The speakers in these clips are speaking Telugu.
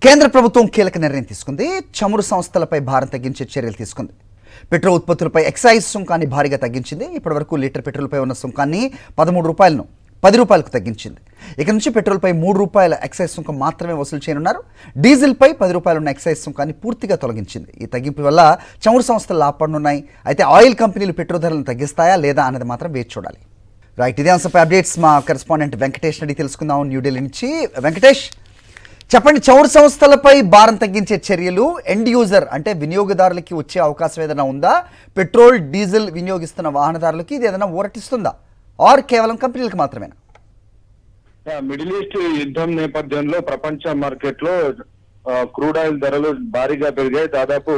కేంద్ర ప్రభుత్వం కీలక నిర్ణయం తీసుకుంది. చమురు సంస్థలపై భారం తగ్గించే చర్యలు తీసుకుంది. పెట్రోల్ ఉత్పత్తులపై ఎక్సైజ్ సుంకాన్ని భారీగా తగ్గించింది. ఇప్పటివరకు లీటర్ పెట్రోల్పై ఉన్న సుంకాన్ని 13 రూపాయలను 10 రూపాయలకు తగ్గించింది. ఇక నుంచి పెట్రోల్పై 3 రూపాయల ఎక్సైజ్ సుంకం మాత్రమే వసూలు చేయనున్నారు. డీజిల్పై 10 రూపాయలు ఉన్న ఎక్సైజ్ సుంకాన్ని పూర్తిగా తొలగించింది. ఈ తగ్గింపు వల్ల చమురు సంస్థలు లాభపడనున్నాయి. అయితే ఆయిల్ కంపెనీలు పెట్రోల్ ధరలను తగ్గిస్తాయా లేదా అన్నది మాత్రం వేచి చూడాలి. రైట్, ఇదే అంశంపై అప్డేట్స్ మా కరెస్పాండెంట్ వెంకటేష్ అడిగి తెలుసుకుందాం న్యూఢిల్లీ నుంచి. వెంకటేష్, చెప్పండి, చమురు సంస్థలపై భారం తగ్గించే చర్యలు ఎండ్ యూజర్ అంటే వినియోగదారులకి వచ్చే అవకాశం ఏదైనా ఉందా? పెట్రోల్ డీజిల్ వినియోగిస్తున్న వాహనదారులకి ఇది ఏదైనా ఊరటిస్తుందా, ఆర్ కేవలం కంపెనీలకు మాత్రమేనా? మిడిల్ ఈస్ట్ యుద్ధం నేపథ్యంలో ప్రపంచ మార్కెట్ లో క్రూడ్ ఆయిల్ ధరలు భారీగా పెరిగాయి. దాదాపు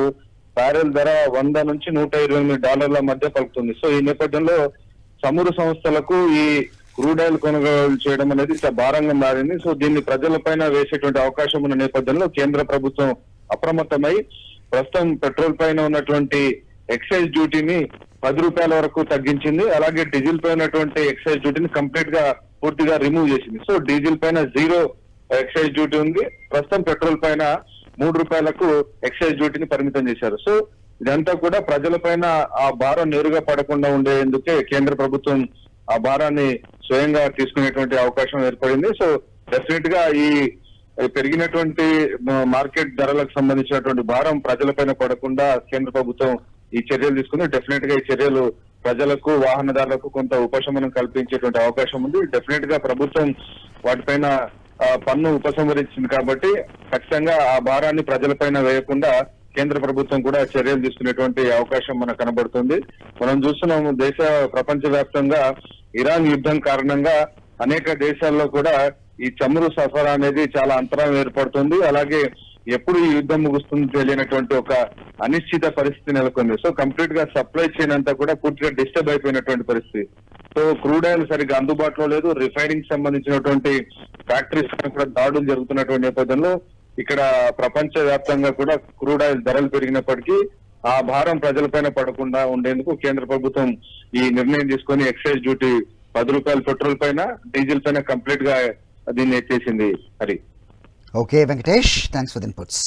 బ్యారెల్ ధర $100 నుంచి $128 మధ్య పలుకుతుంది. సో ఈ నేపథ్యంలో చమురు సంస్థలకు ఈ క్రూడ్ ఆయిల్ కొనుగోలు చేయడం అనేది భారంగా మారింది. సో దీన్ని ప్రజలపైన వేసేటువంటి అవకాశం ఉన్న నేపథ్యంలో కేంద్ర ప్రభుత్వం అప్రమత్తమై ప్రస్తుతం పెట్రోల్ పైన ఉన్నటువంటి ఎక్సైజ్ డ్యూటీని 10 రూపాయల వరకు తగ్గించింది. అలాగే డీజిల్ పై ఉన్నటువంటి ఎక్సైజ్ డ్యూటీని కంప్లీట్ గా పూర్తిగా రిమూవ్ చేసింది. సో డీజిల్ పైన 0 ఎక్సైజ్ డ్యూటీ ఉంది. ప్రస్తుతం పెట్రోల్ పైన 3 రూపాయలకు ఎక్సైజ్ డ్యూటీని పరిమితం చేశారు. సో ఇదంతా కూడా ప్రజలపైన ఆ భారం నేరుగా పడకుండా ఉండేందుకే కేంద్ర ప్రభుత్వం ఆ భారాన్ని స్వయంగా తీసుకునేటువంటి అవకాశం ఏర్పడింది. సో డెఫినెట్ గా ఈ పెరిగినటువంటి మార్కెట్ ధరలకు సంబంధించినటువంటి భారం ప్రజలపైన పడకుండా కేంద్ర ప్రభుత్వం ఈ చర్యలు తీసుకుంది. డెఫినెట్ గా ఈ చర్యలు ప్రజలకు వాహనదారులకు కొంత ఉపశమనం కల్పించేటువంటి అవకాశం ఉంది. డెఫినెట్ గా ప్రభుత్వం వాటిపైన పన్ను ఉపసంహరించింది కాబట్టి ఖచ్చితంగా ఆ భారాన్ని ప్రజలపైన వేయకుండా కేంద్ర ప్రభుత్వం కూడా చర్యలు తీసుకునేటువంటి అవకాశం మనకు కనబడుతుంది. మనం చూస్తున్నాము ప్రపంచ వ్యాప్తంగా ఇరాన్ యుద్ధం కారణంగా అనేక దేశాల్లో కూడా ఈ చమురు సరఫరా అనేది చాలా అంతరాయం ఏర్పడుతుంది. అలాగే ఎప్పుడు ఈ యుద్ధం ముగుస్తుంది తెలియనటువంటి ఒక అనిశ్చిత పరిస్థితి నెలకొంది. సో కంప్లీట్ గా సప్లై చైన్ అంతా కూడా పూర్తిగా డిస్టర్బ్ అయిపోయినటువంటి పరిస్థితి. సో క్రూడ్ ఆయిల్ సరిగ్గా అందుబాటులో లేదు. రిఫైనింగ్ సంబంధించినటువంటి ఫ్యాక్టరీస్ కూడా దాడులు జరుగుతున్నటువంటి నేపథ్యంలో ఇక్కడ ప్రపంచ వ్యాప్తంగా కూడా క్రూడ్ ఆయిల్ ధరలు పెరిగినప్పటికీ ఆ భారం ప్రజలపైన పడకుండా ఉండేందుకు కేంద్ర ప్రభుత్వం ఈ నిర్ణయం తీసుకొని ఎక్సైజ్ డ్యూటీ 10 రూపాయలు పెట్రోల్ పైన డీజిల్ పైన కంప్లీట్ గా దీన్ని ఎత్తేసింది. Hari. Okay Venkatesh, thanks for the inputs.